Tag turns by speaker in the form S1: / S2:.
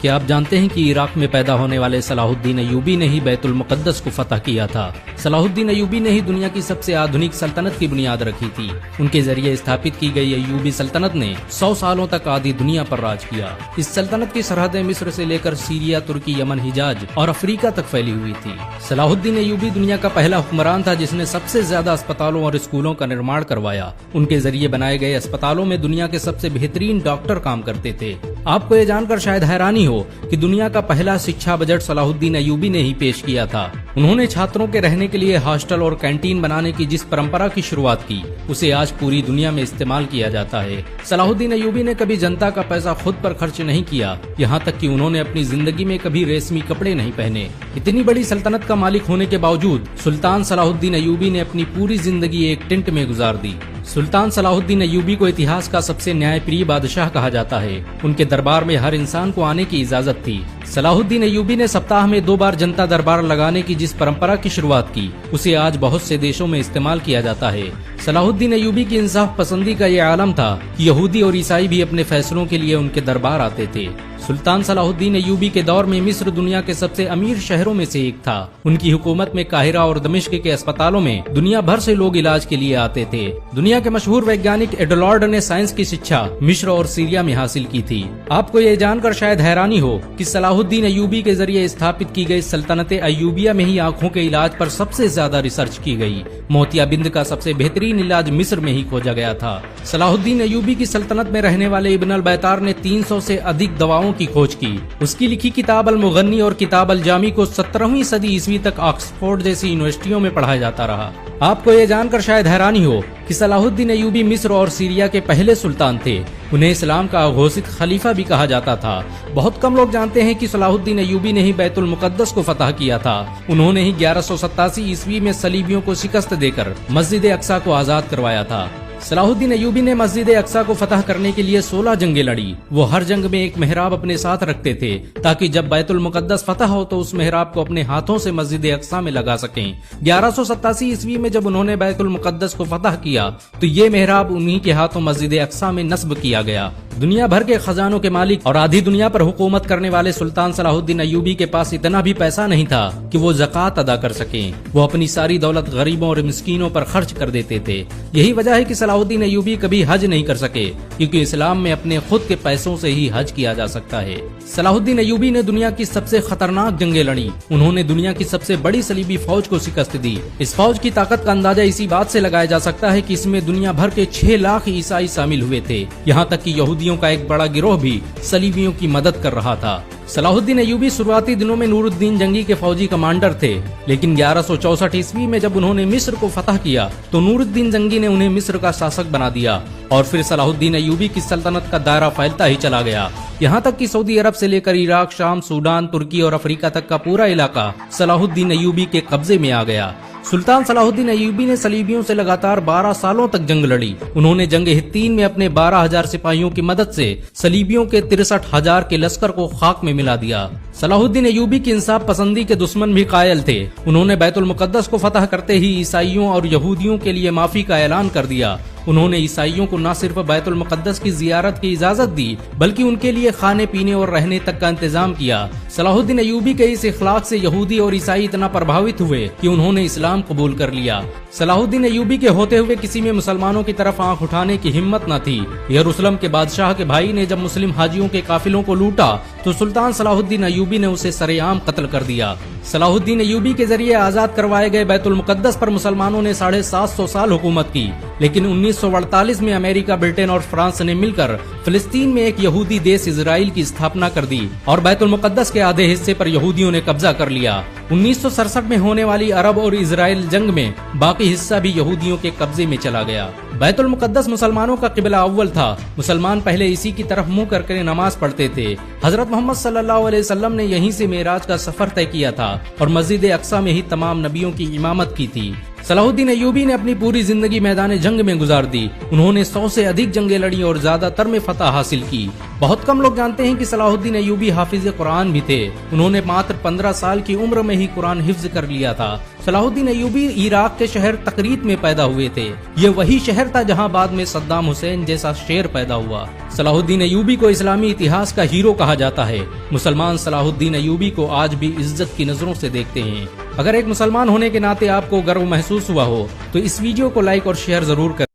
S1: क्या आप जानते हैं कि इराक में पैदा होने वाले सलाहुद्दीन अय्यूबी ने ही बैतुल मुक़द्दस को फतह किया था। सलाहुद्दीन अय्यूबी ने ही दुनिया की सबसे आधुनिक सल्तनत की बुनियाद रखी थी। उनके जरिए स्थापित की गई अय्यूबी सल्तनत ने 100 सालों तक आधी दुनिया पर राज किया। इस सल्तनत की सरहदें मिस्र से लेकर सीरिया, तुर्की, यमन, हिजाज और अफ्रीका तक फैली हुई थी। सलाहुद्दीन अय्यूबी दुनिया का पहला हुक्मरान था जिसने सबसे ज्यादा अस्पतालों और स्कूलों का निर्माण करवाया। उनके जरिए बनाए गए अस्पतालों में दुनिया के सबसे बेहतरीन डॉक्टर काम करते थे। आपको ये जानकर शायद हैरानी हो कि दुनिया का पहला शिक्षा बजट सलाहुद्दीन अय्यूबी ने ही पेश किया था। उन्होंने छात्रों के रहने के लिए हॉस्टल और कैंटीन बनाने की जिस परंपरा की शुरुआत की, उसे आज पूरी दुनिया में इस्तेमाल किया जाता है। सलाहुद्दीन अय्यूबी ने कभी जनता का पैसा खुद पर खर्च नहीं किया, यहाँ तक कि उन्होंने अपनी जिंदगी में कभी रेशमी कपड़े नहीं पहने। इतनी बड़ी सल्तनत का मालिक होने के बावजूद सुल्तान सलाहुद्दीन अय्यूबी ने अपनी पूरी जिंदगी एक टेंट में गुजार दी। सुल्तान सलाहुद्दीन अय्यूबी को इतिहास का सबसे न्यायप्रिय बादशाह कहा जाता है। उनके दरबार में हर इंसान को आने की इजाजत थी। सलाहुद्दीन अय्यूबी ने सप्ताह में 2 बार जनता दरबार लगाने की जिस परंपरा की शुरुआत की, उसे आज बहुत से देशों में इस्तेमाल किया जाता है। सलाहुद्दीन अय्यूबी की इंसाफ पसंदी का ये आलम था कि यहूदी और ईसाई भी अपने फैसलों के लिए उनके दरबार आते थे। सुल्तान सलाहुद्दीन अय्यूबी के दौर में मिस्र दुनिया के सबसे अमीर शहरों में से एक था। उनकी हुकूमत में काहिरा और दमिश्क के अस्पतालों में दुनिया भर से लोग इलाज के लिए आते थे। दुनिया के मशहूर वैज्ञानिक एडलॉर्ड ने साइंस की शिक्षा मिस्र और सीरिया में हासिल की थी। आपको ये जानकर शायद हैरानी हो कि सलाहुद्दीन अय्यूबी के जरिए स्थापित की गई सल्तनत अय्यूबिया में ही आँखों के इलाज पर सबसे ज्यादा रिसर्च की गई। मोतियाबिंद का सबसे बेहतरीन इलाज मिस्र में ही खोजा गया था। सलाहुद्दीन अय्यूबी की सल्तनत में रहने वाले इब्न अल बैतार ने 300 से अधिक दवाओं की खोज की। उसकी लिखी किताब अल मुगन्नी और किताब अल जामी को 17वीं सदी ईस्वी तक ऑक्सफोर्ड जैसी यूनिवर्सिटियों में पढ़ाया जाता रहा। आपको ये जानकर शायद हैरानी हो कि सलाहुद्दीन अय्यूबी मिस्र और सीरिया के पहले सुल्तान थे। उन्हें इस्लाम का अघोषित खलीफा भी कहा जाता था। बहुत कम लोग जानते हैं कि सलाहुद्दीन अय्यूबी ने ही बैतुल मुक़द्दस को फतह किया था। उन्होंने ही 1187 ईस्वी में सलीबियों को शिकस्त देकर मस्जिद अक्सा को आजाद करवाया था। सलाहुद्दीन अय्यूबी ने मस्जिद अक्सा को फतह करने के लिए 16 जंगें लड़ी। वो हर जंग में एक मेहराब अपने साथ रखते थे ताकि जब बैतुल मुक़द्दस फतह हो तो उस मेहराब को अपने हाथों से मस्जिद अक्सा में लगा सकें। 1187 ईस्वी में जब उन्होंने बैतुल मुक़द्दस को फतह किया तो ये मेहराब उन्हीं के हाथों मस्जिद अक्सा में नस्ब किया गया। दुनिया भर के खजानों के मालिक और आधी दुनिया पर हुकूमत करने वाले सुल्तान सलाहुद्दीन अय्यूबी के पास इतना भी पैसा नहीं था कि वो ज़कात अदा कर सकें। वो अपनी सारी दौलत गरीबों और मिस्कीनों पर खर्च कर देते थे। यही वजह है कि सलाहुद्दीन अय्यूबी कभी हज नहीं कर सके, क्योंकि इस्लाम में अपने खुद के पैसों से ही हज किया जा सकता है। सलाहुद्दीन अय्यूबी ने दुनिया की सबसे खतरनाक जंगें लड़ी। उन्होंने दुनिया की सबसे बड़ी सलीबी फौज को शिकस्त दी। इस फौज की ताकत का अंदाजा इसी बात से लगाया जा सकता है कि इसमें दुनिया भर के 6 लाख ईसाई शामिल हुए थे। यहाँ तक कि यहूदियों का एक बड़ा गिरोह भी सलीबियों की मदद कर रहा था। सलाहुद्दीन अय्यूबी शुरुआती दिनों में नूरुद्दीन जंगी के फौजी कमांडर थे, लेकिन 1164 ईस्वी में जब उन्होंने मिस्र को फतह किया तो नूरुद्दीन जंगी ने उन्हें मिस्र का शासक बना दिया और फिर सलाहुद्दीन अय्यूबी की सल्तनत का दायरा फैलता ही चला गया। यहाँ तक कि सऊदी अरब से लेकर इराक, शाम, सूडान, तुर्की और अफ्रीका तक का पूरा इलाका सलाहुद्दीन अय्यूबी के कब्जे में आ गया। सुल्तान सलाहुद्दीन अय्यूबी ने सलीबियों से लगातार 12 सालों तक जंग लड़ी। उन्होंने जंग हित्तीन में अपने 12,000 सिपाहियों की मदद से सलीबियों के 63,000 के लश्कर को खाक में मिला दिया। सलाहुद्दीन अय्यूबी की इंसाफ पसंदी के दुश्मन भी कायल थे। उन्होंने बैतुल मुक़द्दस को फतह करते ही ईसाइयों और यहूदियों के लिए माफी का ऐलान कर दिया। उन्होंने ईसाइयों को न सिर्फ बैतुल मुक़द्दस की जियारत की इजाजत दी, बल्कि उनके लिए खाने पीने और रहने तक का इंतजाम किया। सलाहुद्दीन अय्यूबी के इस इखलाक से यहूदी और ईसाई इतना प्रभावित हुए कि उन्होंने इस्लाम कबूल कर लिया। सलाहुद्दीन अय्यूबी के होते हुए किसी में मुसलमानों की तरफ आंख उठाने की हिम्मत न थी। यरूशलेम के बादशाह के भाई ने जब मुस्लिम हाजियों के काफिलों को लूटा तो सुल्तान सलाहुद्दीन अय्यूबी ने उसे सरेआम कत्ल कर दिया। सलाहुद्दीन अय्यूबी के जरिए आजाद करवाए गए बैतुल मुक़द्दस पर मुसलमानों ने 750 साल हुकूमत की, लेकिन 1948 में अमेरिका, ब्रिटेन और फ्रांस ने मिलकर फिलिस्तीन में एक यहूदी देश इजराइल की स्थापना कर दी और बैतुल मुक़द्दस के आधे हिस्से पर यहूदियों ने कब्जा कर लिया। 1967 में होने वाली अरब और इजराइल जंग में बाकी हिस्सा भी यहूदियों के कब्जे में चला गया। बैतुल मुक़द्दस मुसलमानों का किबला अव्वल था। मुसलमान पहले इसी की तरफ मुंह करके नमाज पढ़ते थे। हजरत मोहम्मद सल्लल्लाहु अलैहि वसल्लम ने यहीं से मेराज का सफर तय किया था और मस्जिद अक्सा में ही तमाम नबियों की इमामत की थी। सलाहुद्दीन अय्यूबी ने अपनी पूरी जिंदगी मैदान जंग में गुजार दी। उन्होंने 100 से अधिक जंगें लड़ी और ज्यादातर में फतह हासिल की। बहुत कम लोग जानते हैं कि सलाहुद्दीन अय्यूबी हाफिज कुरान भी थे। उन्होंने मात्र 15 साल की उम्र में ही कुरान हिफ्ज कर लिया था। सलाहुद्दीन अय्यूबी इराक के शहर तकरीत में पैदा हुए थे। ये वही शहर था जहां बाद में सद्दाम हुसैन जैसा शेर पैदा हुआ। सलाहुद्दीन अय्यूबी को इस्लामी इतिहास का हीरो कहा जाता है। मुसलमान सलाहुद्दीन अय्यूबी को आज भी इज्जत की नजरों से देखते हैं। अगर एक मुसलमान होने के नाते आपको गर्व महसूस हुआ हो तो इस वीडियो को लाइक और शेयर जरूर करें।